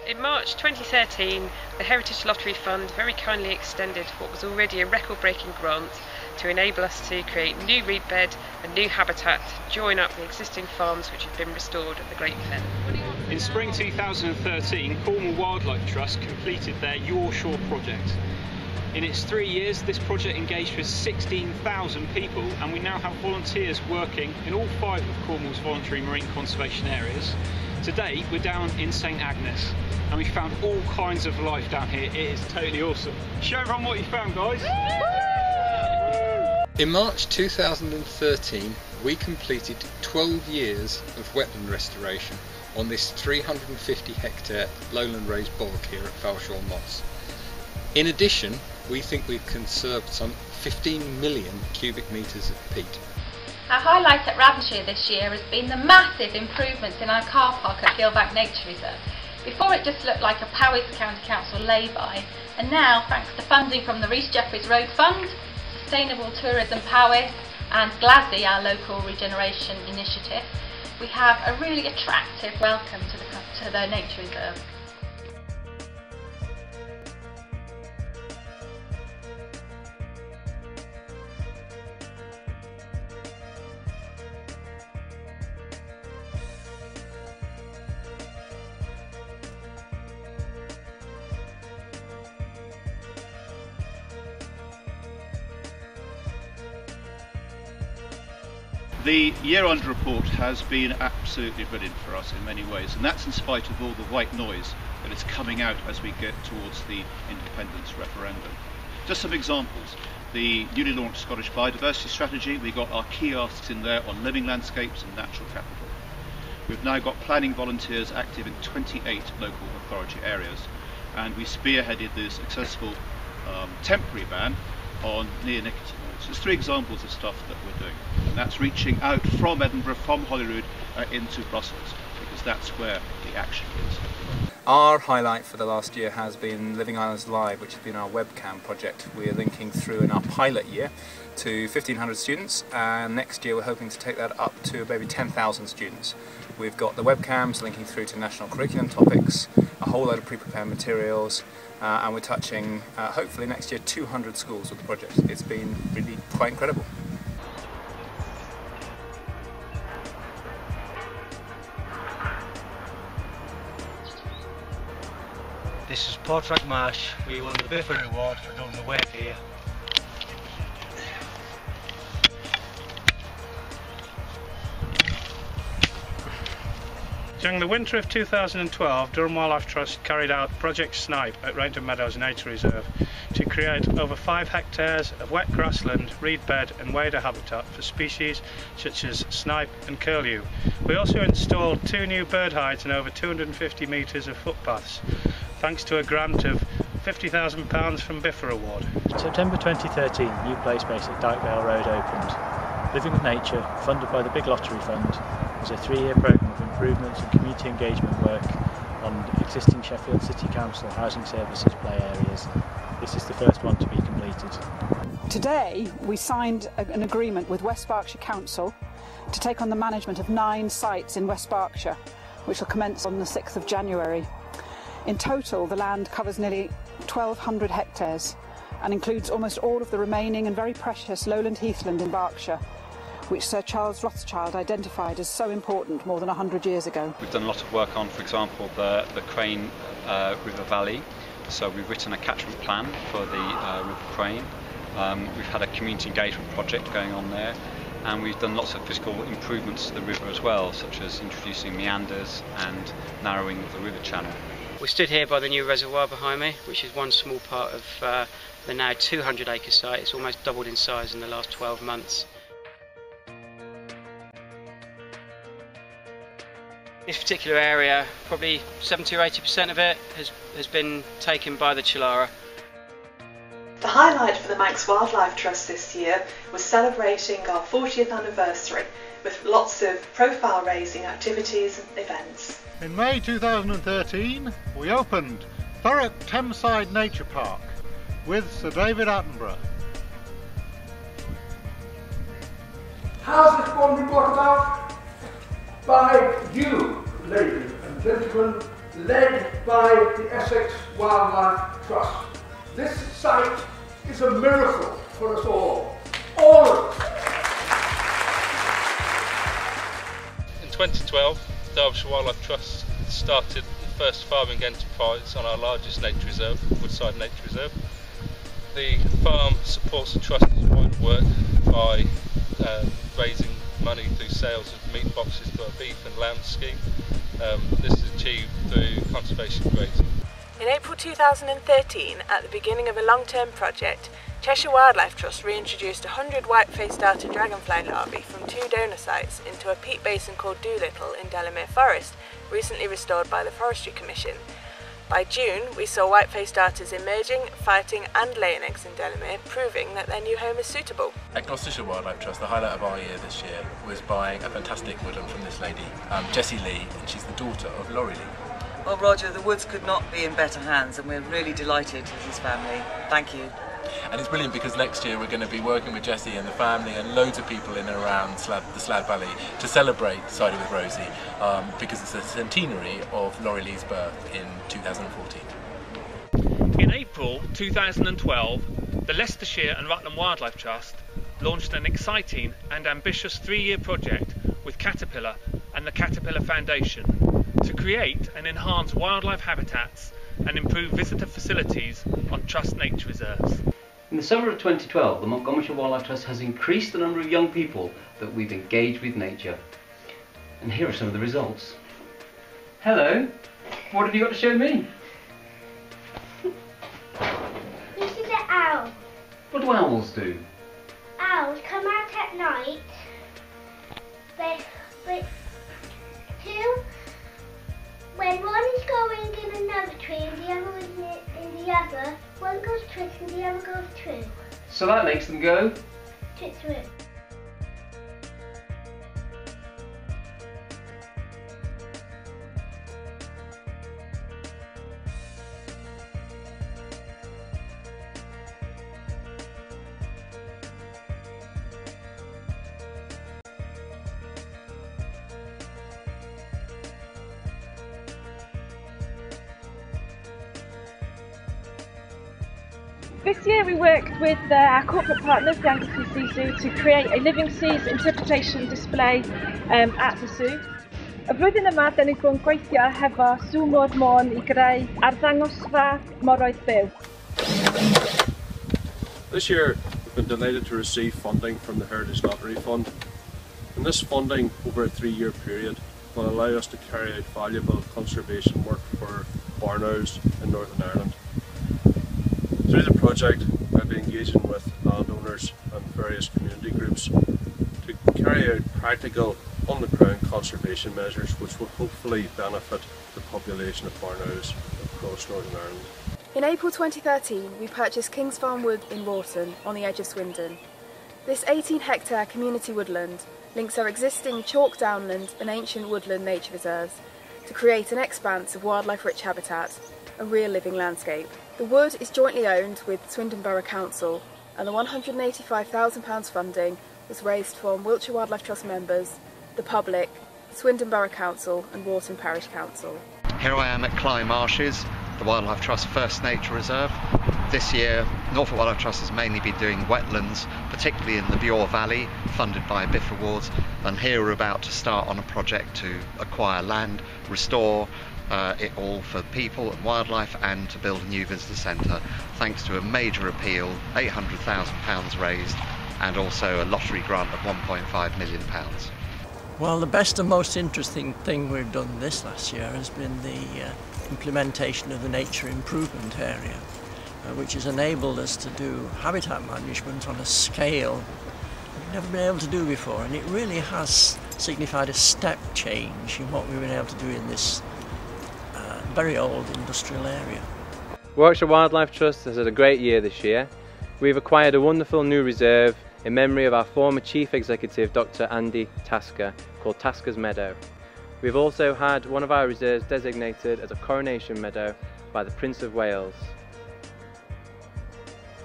In March 2013, the Heritage Lottery Fund very kindly extended what was already a record-breaking grant to enable us to create new reed bed and new habitat to join up the existing farms which have been restored at the Great Fen. In spring 2013, Cornwall Wildlife Trust completed their Your Shore project. In its 3 years, this project engaged with 16,000 people, and we now have volunteers working in all 5 of Cornwall's voluntary marine conservation areas. Today, we're down in St Agnes, and we found all kinds of life down here. It is totally awesome. Show everyone what you found, guys. In March 2013, we completed 12 years of wetland restoration on this 350 hectare lowland raised bog here at Fowlshaw Moss. In addition, we think we've conserved some 15 million cubic metres of peat. Our highlight at Ravensshire this year has been the massive improvements in our car park at Gilbank Nature Reserve. Before it just looked like a Powys County Council lay-by, and now thanks to funding from the Rhys Jeffreys Road Fund, Sustainable Tourism Powys and GLASI, our local regeneration initiative, we have a really attractive welcome to the nature reserve. The year-end report has been absolutely brilliant for us in many ways, and that's in spite of all the white noise that is coming out as we get towards the independence referendum. Just some examples. The newly launched Scottish Biodiversity Strategy, we got our key asks in there on living landscapes and natural capital. We've now got planning volunteers active in 28 local authority areas, and we spearheaded the successful temporary ban on neonicotinoids. There's 3 examples of stuff that we're doing, and that's reaching out from Edinburgh, from Holyrood into Brussels, because that's where the action is. Our highlight for the last year has been Living Islands Live, which has been our webcam project. We're linking through in our pilot year to 1,500 students, and next year we're hoping to take that up to maybe 10,000 students. We've got the webcams linking through to national curriculum topics, a whole load of pre-prepared materials, and we're touching, hopefully next year, 200 schools with the project. It's been really quite incredible. This is Portrak Marsh. We won the Biffa Award for doing the work here. During the winter of 2012, Durham Wildlife Trust carried out Project Snipe at Rainton Meadows Nature Reserve to create over 5 hectares of wet grassland, reed bed and wader habitat for species such as snipe and curlew. We also installed 2 new bird hides and over 250 metres of footpaths, thanks to a grant of £50,000 from Biffa Award. In September 2013, new play space at Dykevale Road opened. Living with Nature, funded by the Big Lottery Fund, was a 3-year programme of improvements and community engagement work on existing Sheffield City Council housing services play areas. This is the first one to be completed. Today we signed an agreement with West Berkshire Council to take on the management of 9 sites in West Berkshire, which will commence on the 6th of January. In total, the land covers nearly 1,200 hectares and includes almost all of the remaining and very precious lowland heathland in Berkshire, which Sir Charles Rothschild identified as so important more than 100 years ago. We've done a lot of work on, for example, the Crane River Valley. So we've written a catchment plan for the River Crane. We've had a community engagement project going on there, and we've done lots of physical improvements to the river as well, such as introducing meanders and narrowing of the river channel. We stood here by the new reservoir behind me, which is one small part of the now 200-acre site. It's almost doubled in size in the last 12 months. This particular area, probably 70 or 80% of it has been taken by the Chillara. The highlight for the Manx Wildlife Trust this year was celebrating our 40th anniversary with lots of profile raising activities and events. In May 2013 we opened Thurrock Thameside Nature Park with Sir David Attenborough. How's this one been brought about? By you, ladies and gentlemen, the led by the Essex Wildlife Trust. This site is a miracle for us all of us. In 2012, Derbyshire Wildlife Trust started the first farming enterprise on our largest nature reserve, Woodside Nature Reserve. The farm supports the Trust's wider work by raising money through sales of meat boxes to our beef and lamb scheme. This is achieved through conservation grazing. In April 2013, at the beginning of a long-term project, Cheshire Wildlife Trust reintroduced 100 white-faced darter dragonfly larvae from 2 donor sites into a peat basin called Doolittle in Delamere Forest, recently restored by the Forestry Commission. By June, we saw white-faced darters emerging, fighting and laying eggs in Delamere, proving that their new home is suitable. At Gloucestershire Wildlife Trust, the highlight of our year this year was buying a fantastic woodland from this lady, Jessie Lee, and she's the daughter of Laurie Lee. Well, Roger, the woods could not be in better hands, and we're really delighted with his family. Thank you. And it's brilliant because next year we're going to be working with Jessie and the family and loads of people in and around the Slad Valley to celebrate Siding with Rosie because it's a centenary of Laurie Lee's birth in 2014. In April 2012, the Leicestershire and Rutland Wildlife Trust launched an exciting and ambitious 3-year project with Caterpillar and the Caterpillar Foundation to create and enhance wildlife habitats and improve visitor facilities on Trust nature reserves. In the summer of 2012, the Montgomeryshire Wildlife Trust has increased the number of young people that we've engaged with nature. And here are some of the results. Hello, what have you got to show me? This is an owl. What do owls do? Owls come out at night. But two, when one is going in another tree and the other is in the other, one goes twit and the other goes true. So that makes them go? Twit through. This year we worked with our corporate partners, the Anglesey Zoo, to create a Living Seas interpretation display at the zoo. Y flwyddyn yma, da ni bod yn gweithio hefo Sŵ Môr Môn I greu arddangosfa moroedd byw. This year we've been delighted to receive funding from the Heritage Lottery Fund. And this funding over a 3-year period will allow us to carry out valuable conservation work for barn owls in Northern Ireland. Through the project, I'll be engaging with landowners and various community groups to carry out practical, on-the-ground conservation measures which will hopefully benefit the population of barn owls across Northern Ireland. In April 2013, we purchased Kings Farm Wood in Wharton, on the edge of Swindon. This 18-hectare community woodland links our existing chalk downland and ancient woodland nature reserves to create an expanse of wildlife-rich habitat, a real living landscape. The wood is jointly owned with Swindon Borough Council, and the £185,000 funding was raised from Wiltshire Wildlife Trust members, the public, Swindon Borough Council and Wharton Parish Council. Here I am at Clyde Marshes, the Wildlife Trust First Nature Reserve. This year, Norfolk Wildlife Trust has mainly been doing wetlands, particularly in the Bure Valley, funded by BIF Awards, and here we're about to start on a project to acquire land, restore it all for people and wildlife, and to build a new visitor centre, thanks to a major appeal, £800,000 raised, and also a lottery grant of £1.5 million. Well, the best and most interesting thing we've done this last year has been the implementation of the nature improvement area, which has enabled us to do habitat management on a scale we've never been able to do before, and it really has signified a step change in what we've been able to do in this very old industrial area. Warwickshire Wildlife Trust has had a great year this year. We've acquired a wonderful new reserve in memory of our former Chief Executive Dr. Andy Tasker, called Tasker's Meadow. We've also had one of our reserves designated as a coronation meadow by the Prince of Wales.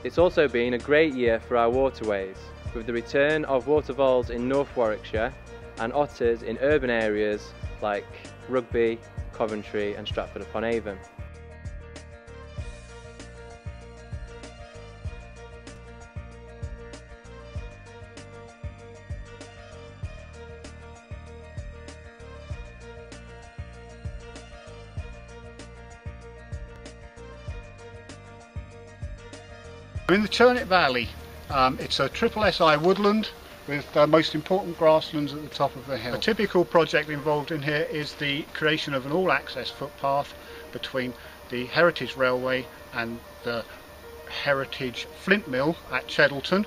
It's also been a great year for our waterways, with the return of water voles in North Warwickshire and otters in urban areas like Rugby Coventry and Stratford-upon-Avon. In the Turnip Valley, it's a triple SI woodland with the most important grasslands at the top of the hill. A typical project involved in here is the creation of an all-access footpath between the Heritage Railway and the Heritage Flint Mill at Cheddleton,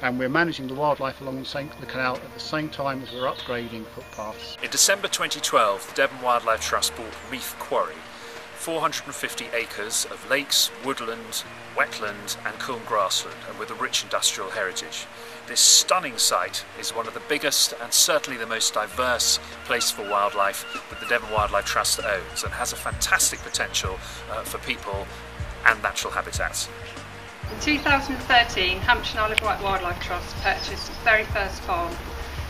and we're managing the wildlife along the canal at the same time as we're upgrading footpaths. In December 2012, the Devon Wildlife Trust bought Reef Quarry, 450 acres of lakes, woodland, wetland and cool grassland, and with a rich industrial heritage. This stunning site is one of the biggest and certainly the most diverse place for wildlife that the Devon Wildlife Trust owns, and has a fantastic potential for people and natural habitats. In 2013, Hampshire and Isle of Wight Wildlife Trust purchased its very first farm.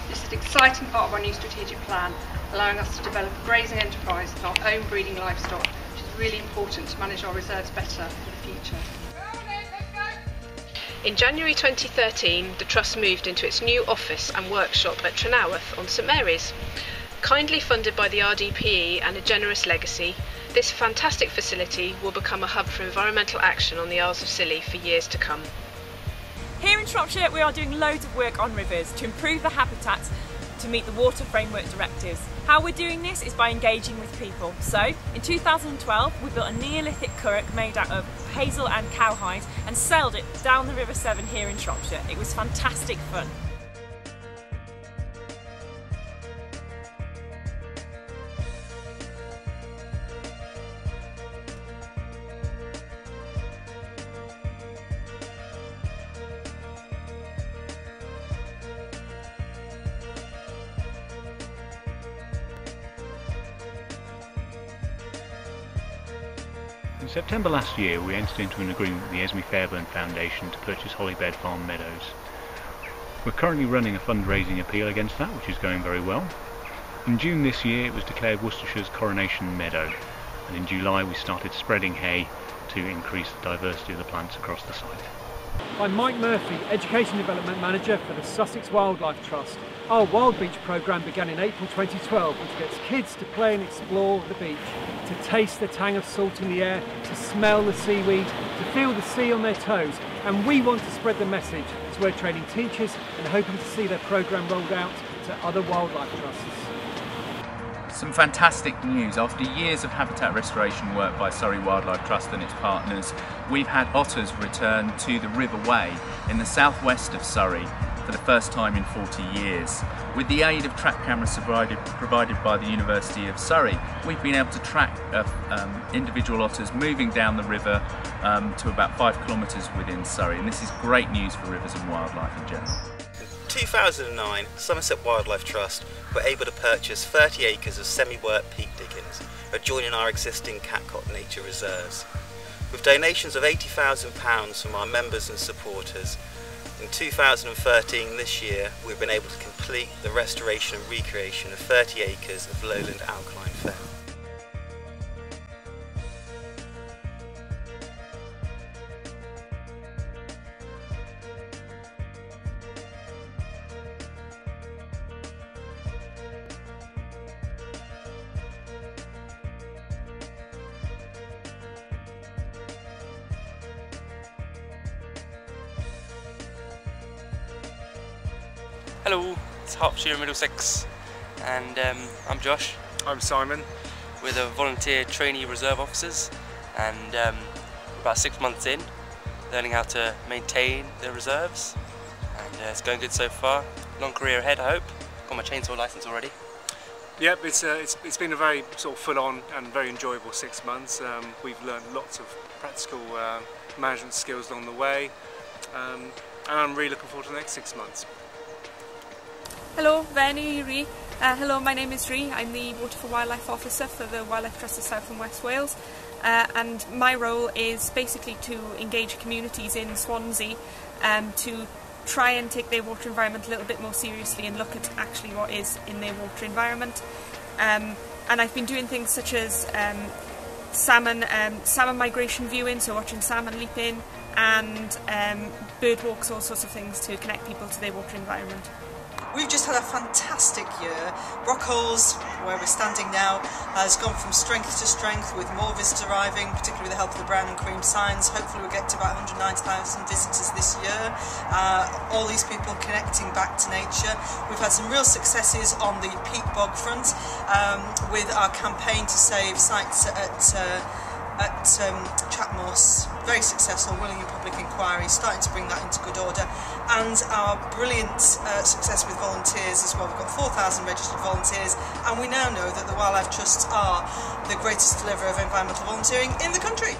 This is an exciting part of our new strategic plan, allowing us to develop a grazing enterprise with our own breeding livestock, which is really important to manage our reserves better for the future. In January 2013, the Trust moved into its new office and workshop at Trenawarth on St Mary's. Kindly funded by the RDPE and a generous legacy, this fantastic facility will become a hub for environmental action on the Isles of Scilly for years to come. Here in Shropshire we are doing loads of work on rivers to improve the habitat to meet the Water Framework Directives. How we're doing this is by engaging with people. So, in 2012 we built a Neolithic curragh made out of hazel and cowhide and sailed it down the River Severn here in Shropshire. It was fantastic fun. In September last year we entered into an agreement with the Esme Fairburn Foundation to purchase Hollybed Farm Meadows. We're currently running a fundraising appeal against that, which is going very well. In June this year it was declared Worcestershire's Coronation Meadow, and in July we started spreading hay to increase the diversity of the plants across the site. I'm Mike Murphy, Education Development Manager for the Sussex Wildlife Trust. Our Wild Beach programme began in April 2012, which gets kids to play and explore the beach, to taste the tang of salt in the air, to smell the seaweed, to feel the sea on their toes. And we want to spread the message, so we're training teachers and hoping to see their programme rolled out to other wildlife trusts. Some fantastic news. After years of habitat restoration work by Surrey Wildlife Trust and its partners, we've had otters return to the River Wey in the southwest of Surrey for the first time in 40 years. With the aid of track cameras provided by the University of Surrey, we've been able to track individual otters moving down the river to about 5 kilometres within Surrey, and this is great news for rivers and wildlife in general. In 2009, Somerset Wildlife Trust were able to purchase 30 acres of semi-work peat diggings adjoining our existing Catcott nature reserves. With donations of £80,000 from our members and supporters, in 2013, this year, we've been able to complete the restoration and recreation of 30 acres of lowland alkaline fen. Hello, it's Hertfordshire and Middlesex, and I'm Josh. I'm Simon. We're the volunteer trainee reserve officers, and we're about 6 months in, learning how to maintain the reserves, and it's going good so far. Long career ahead, I hope. Got my chainsaw license already. Yep, it's been a very sort of full-on and very enjoyable 6 months. We've learned lots of practical management skills along the way, and I'm really looking forward to the next 6 months. Hello, Veni, Rhi. Hello, my name is Rhi. I'm the Water for Wildlife Officer for the Wildlife Trust of South and West Wales, and my role is basically to engage communities in Swansea to try and take their water environment a little bit more seriously and look at actually what is in their water environment. and I've been doing things such as salmon migration viewing, so watching salmon leap in, and bird walks, all sorts of things to connect people to their water environment. We've just had a fantastic year. Brockholes, where we're standing now, has gone from strength to strength with more visitors arriving, particularly with the help of the brown and cream signs. Hopefully we'll get to about 190,000 visitors this year. All these people connecting back to nature. We've had some real successes on the peat bog front with our campaign to save sites at Chatmoss. Very successful, Willingham Public Inquiry, starting to bring that into good order, and our brilliant success with volunteers as well. We've got 4,000 registered volunteers, and we now know that the Wildlife Trusts are the greatest deliverer of environmental volunteering in the country.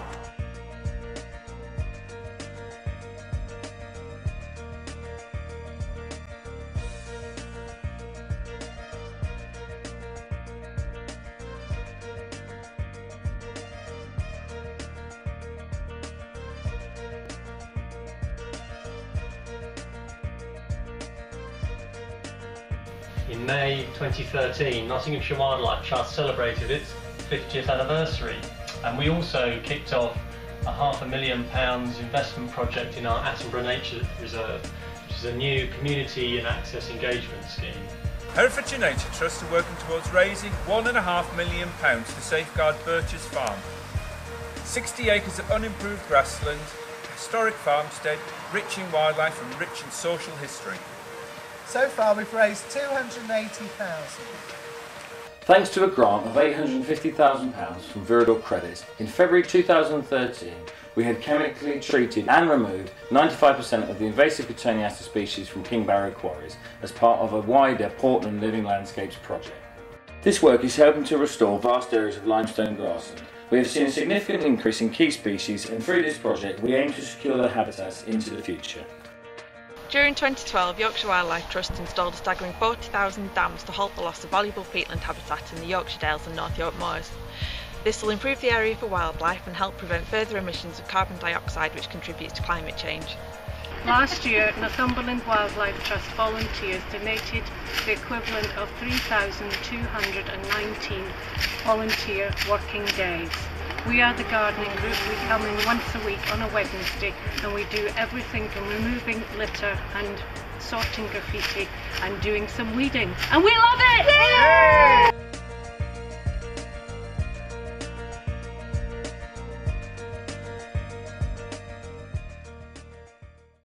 In May 2013, Nottinghamshire Wildlife Trust celebrated its 50th anniversary, and we also kicked off a £500,000 investment project in our Attenborough Nature Reserve, which is a new community and access engagement scheme. Herefordshire Nature Trust are working towards raising £1.5 million to safeguard Birches Farm. 60 acres of unimproved grassland, a historic farmstead, rich in wildlife and rich in social history. So far we've raised £280,000. Thanks to a grant of £850,000 from Viridor Credit, in February 2013 we had chemically treated and removed 95% of the invasive Cotoneaster species from King Barrow quarries as part of a wider Portland Living Landscapes project. This work is helping to restore vast areas of limestone grassland. We have seen a significant increase in key species, and through this project we aim to secure their habitats into the future. During 2012, Yorkshire Wildlife Trust installed a staggering 40,000 dams to halt the loss of valuable peatland habitat in the Yorkshire Dales and North York Moors. This will improve the area for wildlife and help prevent further emissions of carbon dioxide, which contributes to climate change. Last year, Northumberland Wildlife Trust volunteers donated the equivalent of 3,219 volunteer working days. We are the gardening group. We come in once a week on a Wednesday, and we do everything from removing litter and sorting graffiti and doing some weeding. And we love it! Yay!